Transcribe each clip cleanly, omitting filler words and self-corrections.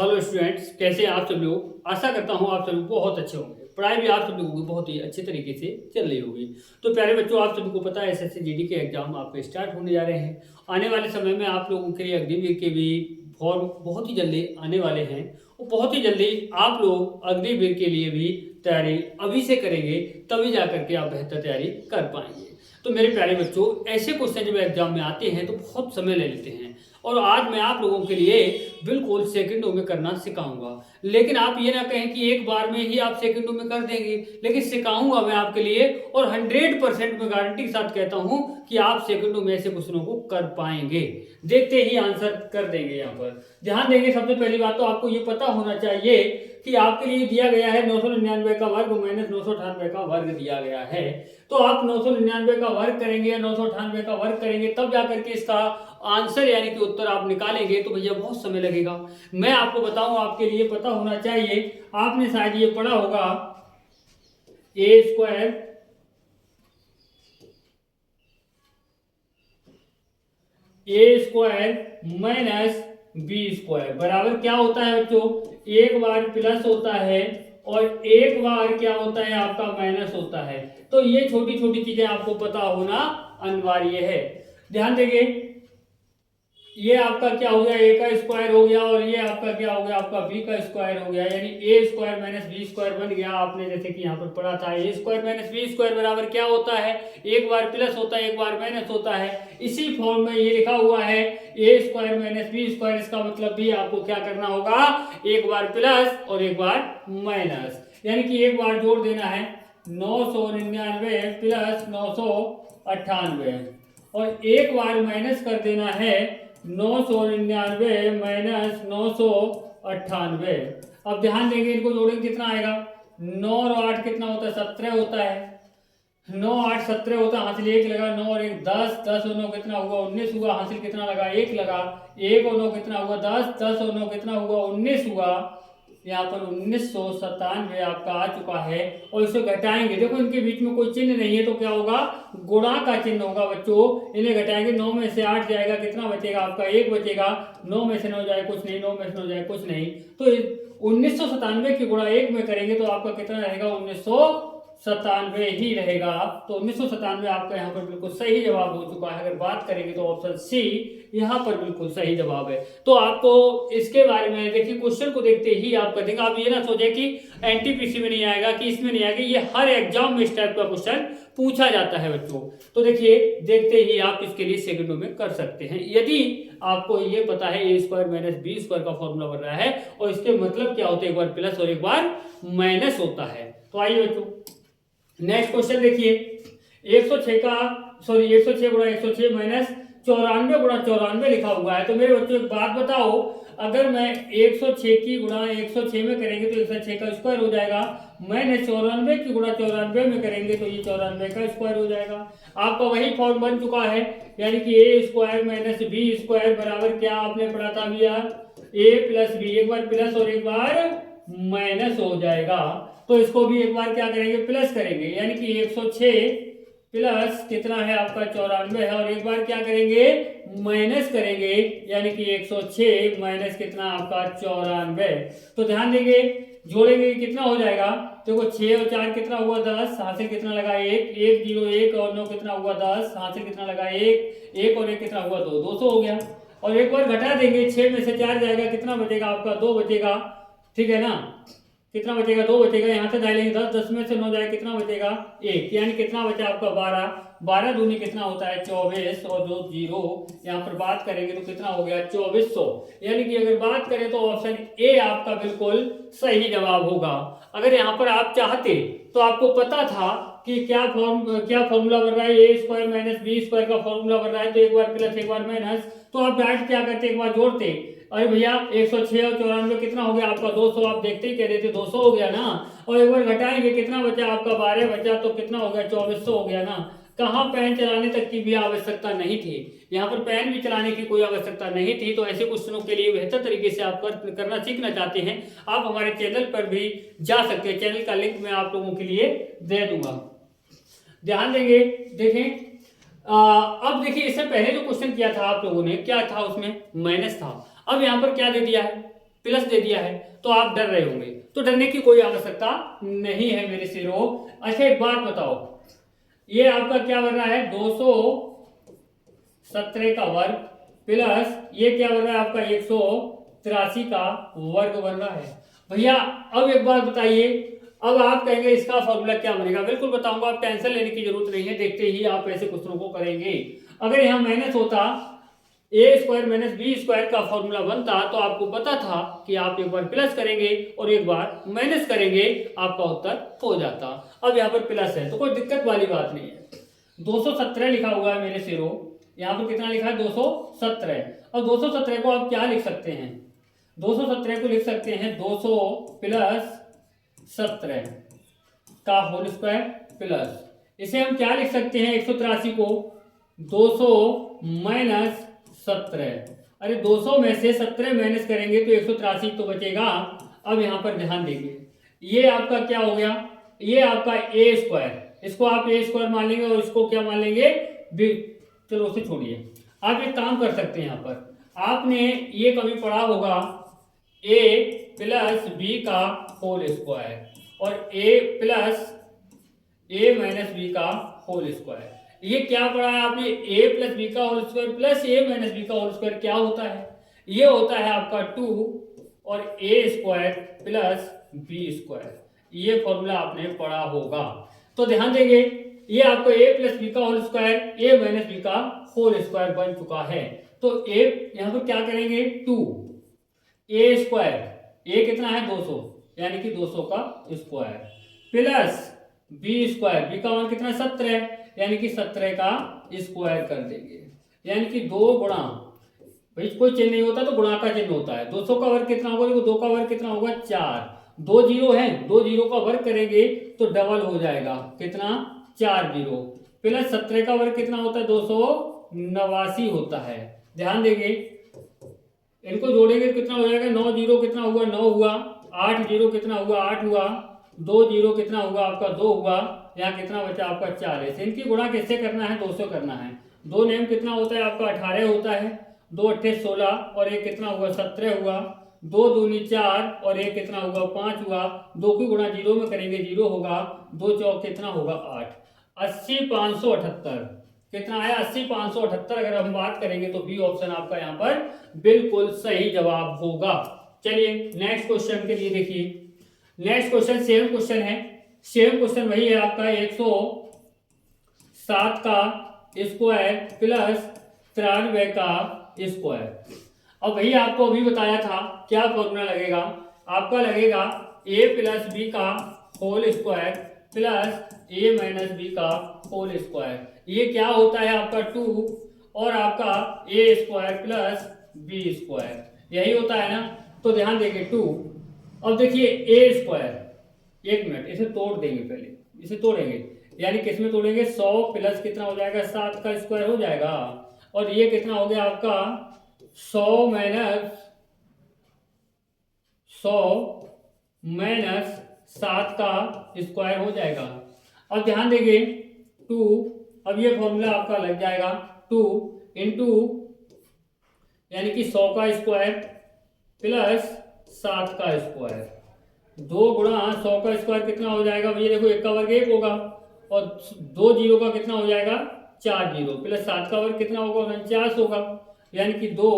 Hello students, कैसे हैं आप सब लोग। आशा करता हूं आप सभी बहुत अच्छे होंगे। पढ़ाई भी आप सब लोगों की बहुत ही अच्छे तरीके से चल रही होगी। तो प्यारे बच्चों, आप सभी को पता है एसएससी जीडी के एग्जाम आपके स्टार्ट होने जा रहे हैं। आने वाले समय में आप लोगों के लिए अग्निवीर के भी फॉर्म बहुत ही जल्दी आने वाले हैं और बहुत ही जल्दी आप लोग अग्निवीर के लिए भी तैयारी अभी से करेंगे, तभी जा करके आप बेहतर तैयारी कर पाएंगे। तो मेरे प्यारे बच्चों, ऐसे क्वेश्चन जब एग्जाम में आते हैं तो बहुत समय ले लेते हैं और आज मैं आप लोगों के लिए बिल्कुल सेकंडों में करना सिखाऊंगा। लेकिन आप ये ना कहें कि एक बार में ही आप सेकंडों में कर देंगे, लेकिन सिखाऊंगा मैं आपके लिए और 100% मैं गारंटी के साथ कहता हूं कि आप सेकंडों में ऐसे क्वेश्चनों को कर पाएंगे। देखते ही आंसर कर देंगे। यहाँ पर ध्यान देंगे। सबसे पहली बात तो आपको ये पता होना चाहिए कि आपके लिए दिया गया है 999 का वर्ग माइनस 998 का वर्ग दिया गया है। तो आप 999 का वर्ग करेंगे या 998 का वर्ग करेंगे, तब जाकर के इसका आंसर यानी कि उत्तर आप निकालेंगे। तो भैया बहुत समय लगेगा। मैं आपको बताऊं, आपके लिए पता होना चाहिए, आपने शायद ये पढ़ा होगा ए स्क्वायर माइनस बी स्क्वायर बराबर क्या होता है बच्चों। एक बार प्लस होता है और एक बार क्या होता है आपका माइनस होता है। तो ये छोटी छोटी चीजें आपको पता होना अनिवार्य है। ध्यान देंगे। ये आपका क्या हो गया, ए का स्क्वायर हो गया और ये आपका क्या हो गया, आपका बी का स्क्वायर हो गया, यानी ए स्क्वायर माइनस बी स्क्वायर बन गया। आपने जैसे कि यहाँ पर पढ़ा था ए स्क्वायर माइनस बी स्क्वायर बराबर क्या होता है, एक बार प्लस होता है एक बार माइनस होता है। इसी फॉर्म में ये लिखा हुआ है ए स्क्वायर माइनस बी स्क्वायर। इसका मतलब भी आपको क्या करना होगा, एक बार प्लस और एक बार माइनस, यानी कि एक बार जोड़ देना है 999 प्लस 998 और एक बार माइनस कर देना है 999 माइनस 998। अब ध्यान देंगे, इनको जोड़ेंगे कितना आएगा, 9 और 8 कितना होता है, 17 होता है। 9 8 17 होता है, हासिल 1 लगा, 9 और 1 10, 10 और 9 कितना हुआ 19 हुआ, हासिल कितना लगा 1 लगा, 1 और 9 कितना हुआ 10, 10 और 9 कितना हुआ 19 हुआ। यहाँ पर 1997 आपका आ चुका है और इसे घटाएंगे। देखो इनके बीच में कोई चिन्ह नहीं है तो क्या होगा, गुणा का चिन्ह होगा बच्चों। इन्हें घटाएंगे, 9 में से 8 जाएगा, कितना बचेगा आपका 1 बचेगा, 9 में से 9 जाए कुछ नहीं, 9 में से 9 जाए कुछ नहीं। तो 1997 की गुणा 1 में करेंगे तो आपका कितना रहेगा, 1997 ही रहेगा। तो 1997 आपका यहाँ पर बिल्कुल सही जवाब हो चुका है। अगर बात करेंगे तो ऑप्शन सी यहाँ पर बिल्कुल सही जवाब है। तो आपको इसके बारे में देखिए, क्वेश्चन को देखते ही आप कर देंगे। आप ये ना सोचे कि एनटीपीसी में नहीं आएगा, कि इसमें नहीं आएगा, ये हर एग्जाम में इस टाइप का क्वेश्चन पूछा जाता है बच्चों। तो देखिए, देखते ही आप इसके लिए सेकंडों में कर सकते हैं। यदि आपको ये पता है ए स्क्वायर माइनस बी स्क्वायर का फॉर्मूला बन रहा है और इसके मतलब क्या होता है, एक बार प्लस और एक बार माइनस होता है। तो आइए बच्चों, नेक्स्ट क्वेश्चन देखिए। 106 का 106 गुणा 106 माइनस 94 गुणा 94 लिखा हुआ है। तो मेरे बच्चों एक बात बताओ, अगर मैं 106 की गुणा 106 में करेंगे तो 106 का स्क्वायर हो जाएगा, माइनस 94 की गुणा 94 में करेंगे तो ये 94 का स्क्वायर हो जाएगा। आपका वही फॉर्म बन चुका है, यानी कि ए स्क्वायर माइनस बी स्क्वायर बराबर क्या आपने पढ़ा था भैया, ए प्लस बी, एक बार प्लस और एक बार माइनस हो जाएगा। तो इसको भी एक बार क्या करेंगे, प्लस करेंगे, यानी कि 106 प्लस कितना है आपका 94 है और एक बार क्या करेंगे, माइनस करेंगे, यानी कि 106 माइनस कितना आपका 94। तो ध्यान देंगे, जोड़ेंगे कितना हो जाएगा। देखो 6 और 4 कितना हुआ 10, हासिल कितना लगा 1, 1 0 1 और 9 कितना हुआ 10, हासिल कितना लगा 1, 1 और 1 कितना हुआ 2, 200 हो गया। और एक बार घटा देंगे, 6 में से 4 जाएगा, कितना बचेगा आपका 2 बचेगा, ठीक है ना, कितना बचेगा 2 बचेगा। यहाँ से डालेंगे 10, 10 में से 9 जाए, कितना बचेगा 1, यानी कितना बचा आपका 12, 12 दूनी कितना होता है 24 और 2 जीरो यहाँ पर बात करेंगे तो कितना हो गया 2400। यानी कि अगर बात करें तो ऑप्शन ए आपका बिल्कुल सही जवाब होगा। अगर यहाँ पर आप चाहते तो आपको पता था कि क्या फॉर्मूला बन रहा है, ए स्क्वायर माइनस बी स्क्वायर का फॉर्मूला बन रहा है, तो एक बार प्लस एक बार माइनस, तो आप डायरेक्ट क्या करते, एक बार जोड़ते। अरे भैया 106 और 94 कितना हो गया आपका 200, आप देखते ही कह रहे थे 200 हो गया ना, और एक बार घटाएंगे कितना बचा आपका 12 बचा, तो कितना हो गया 2400 हो गया ना। कहाँ पेन चलाने तक की भी आवश्यकता नहीं थी, यहाँ पर पेन भी चलाने की कोई आवश्यकता नहीं थी। तो ऐसे क्वेश्चनों के लिए बेहतर तरीके से आप करना सीखना चाहते हैं, आप हमारे चैनल पर भी जा सकते हैं। चैनल का लिंक मैं आप लोगों के लिए दे दूंगा। ध्यान देंगे, देखें अब देखिए, इससे पहले जो क्वेश्चन किया था आप लोगों ने, क्या था उसमें माइनस था, अब यहाँ पर क्या दे दिया है प्लस दे दिया है, तो आप डर रहे होंगे। तो डरने की कोई आवश्यकता नहीं है मेरे शेरों। अच्छा एक बात बताओ, ये आपका क्या बन रहा है 217 का वर्ग प्लस ये क्या बन रहा है आपका 183 का वर्ग बन रहा है। भैया अब एक बात बताइए, अब आप कहेंगे इसका फॉर्मूला क्या बनेगा, बिल्कुल बताऊंगा, आप टेंशन लेने की जरूरत नहीं है, देखते ही आप ऐसे क्वेश्चनों को करेंगे। अगर यहाँ माइनस होता ए स्क्वायर माइनस बी स्क्वायर का फॉर्मूला बनता तो आपको पता था कि आप एक बार प्लस करेंगे और एक बार माइनस करेंगे, आपका उत्तर हो जाता। अब यहाँ पर प्लस है तो कोई दिक्कत वाली बात नहीं है। 217 लिखा हुआ है मेरे शेरों, यहाँ पर कितना लिखा है 217। और 217 को आप क्या लिख सकते हैं, 217 को लिख सकते हैं 200 प्लस 17 का होल स्क्वायर प्लस इसे हम क्या लिख सकते हैं 183 को 200 माइनस 17। अरे 200 में से 17 माइनस करेंगे तो 183 तो बचेगा। अब यहाँ पर ध्यान देंगे, ये आपका क्या हो गया, ये आपका ए स्क्वायर, इसको आप ए स्क्वायर मान लेंगे और इसको क्या मान लेंगे बी। चलो उसे छोड़िए, आप एक काम कर सकते हैं, यहाँ पर आपने ये कभी पढ़ा होगा ए प्लस बी का होल स्क्वायर और ए प्लस ए माइनस बी का होल स्क्वायर। ये क्या पढ़ा है आपने, ए प्लस बी का होल स्क्वायर प्लस ए माइनस बी का होल स्क्वायर क्या होता है, ये होता है आपका 2 और ए स्क्वायर प्लस बी स्क्वायर। ये फॉर्मूला आपने पढ़ा होगा, तो ध्यान देंगे ये आपको ए प्लस बी का होल स्क्वायर ए माइनस बी का होल स्क्वायर बन चुका है। तो ए यहाँ पर क्या करेंगे 2 ए स्क्वायर, ए कितना है 200 यानी कि 200 का square plus B square, B का मान कितना है 17 यानी कि 17 का स्क्वायर कर देंगे, यानी कि 2 गुणा, भाई कोई चिन्ह नहीं होता तो गुणा का चिन्ह होता है। 200 का वर्ग कितना होगा, देखो 2 का वर्ग कितना होगा 4, 2 जीरो है, 2 जीरो का वर्ग करेंगे तो डबल हो जाएगा कितना 4 जीरो प्लस 17 का वर्ग कितना होता है 289 होता है। ध्यान देंगे इनको जोड़ेंगे तो कितना हो जाएगा 9 जीरो कितना हुआ 9 हुआ, 8 जीरो कितना हुआ 8 हुआ, 2 जीरो कितना हुआ आपका 2 हुआ, यहाँ कितना बचा आपका 4 है। इनकी गुणा किससे करना है 200 करना है। 2 नेम कितना होता है आपका 18 होता है, 2 अट्ठे 16 और एक कितना हुआ 17 हुआ, 2 दूनी 4 और एक कितना हुआ 5 हुआ, 2 की गुणा जीरो में करेंगे 0 होगा, 2 चौक कितना होगा 8, 80,578 कितना है 80,578 अगर हम बात करेंगे तो बी ऑप्शन आपका यहाँ पर बिल्कुल सही जवाब होगा। चलिए नेक्स्ट क्वेश्चन के लिए देखिए, नेक्स्ट क्वेश्चन सेम क्वेश्चन है, सेम क्वेश्चन वही है आपका 107 का स्क्वायर प्लस 93 का स्क्वायर। अब वही आपको अभी बताया था क्या फॉर्मूला लगेगा, आपका लगेगा ए प्लस बी का होल स्क्वायर प्लस ए माइनस बी का होल स्क्वायर। ये क्या होता है आपका 2 और आपका ए स्क्वायर प्लस बी स्क्वायर, यही होता है ना। तो ध्यान देंगे 2, अब देखिए ए स्क्वायर, एक मिनट इसे तोड़ देंगे, पहले इसे तोड़ेंगे यानी किस में तोड़ेंगे 100 प्लस कितना हो जाएगा 7 का स्क्वायर हो जाएगा, और ये कितना हो गया आपका 100 माइनस 7 का स्क्वायर हो जाएगा। अब ध्यान देंगे 2, अब ये फॉर्मूला आपका लग जाएगा 2 इंटू यानी कि 100 का स्क्वायर प्लस 7 का स्क्वायर, 2 गुणा 100 का स्क्वायर कितना हो जाएगा भैया, देखो 1 का वर्ग 1 होगा और 2 जीरो का कितना हो जाएगा 4 जीरो प्लस 7 का वर्ग कितना होगा 49 होगा, यानी कि 2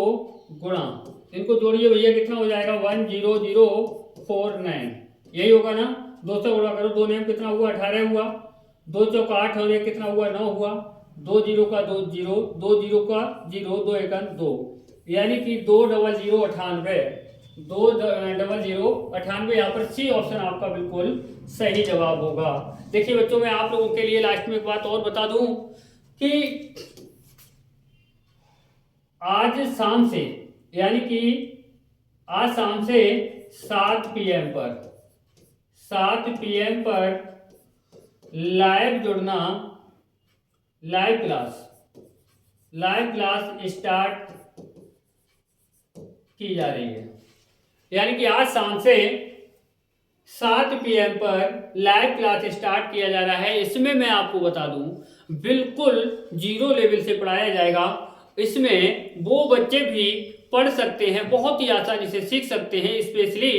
गुणा, इनको जोड़िए भैया कितना हो जाएगा 10049, यही होगा ना। 2 से गुणा करो, 2 नेम कितना हुआ 18 हुआ, 2 चौक 8 और एक कितना हुआ 9 हुआ, 2 जीरो का 2 जीरो, 2 जीरो का 0, 2 एकन 2, यानी कि 2 डबल 0 98, 2 डबल 0 98, यहाँ पर सी ऑप्शन आपका बिल्कुल सही जवाब होगा। देखिए बच्चों मैं आप लोगों के लिए लास्ट में एक बात और बता दूं कि आज शाम से यानी कि आज शाम से 7 PM पर लाइव जुड़ना, लाइव क्लास स्टार्ट की जा रही है, यानी कि आज शाम से 7 PM पर लाइव क्लास स्टार्ट किया जा रहा है। इसमें मैं आपको बता दूं बिल्कुल 0 लेवल से पढ़ाया जाएगा, इसमें वो बच्चे भी पढ़ सकते हैं, बहुत ही आसानी से सीख सकते हैं। स्पेशली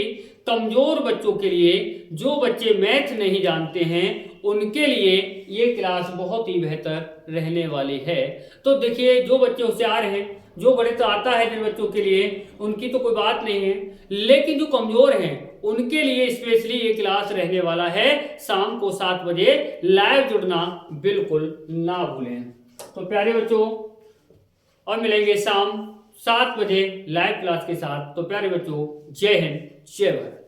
कमजोर बच्चों के लिए, जो बच्चे मैथ नहीं जानते हैं, उनके लिए ये क्लास बहुत ही बेहतर रहने वाली है। तो देखिए, जो बच्चे होशियार हैं, जो गणित आता है जिन बच्चों के लिए, उनकी तो कोई बात नहीं है, लेकिन जो कमजोर हैं उनके लिए स्पेशली ये क्लास रहने वाला है। शाम को 7 बजे लाइव जुड़ना बिल्कुल ना भूलें। तो प्यारे बच्चों, और मिलेंगे शाम 7 बजे लाइव क्लास के साथ। तो प्यारे बच्चों, जय हिंद, जय भारत।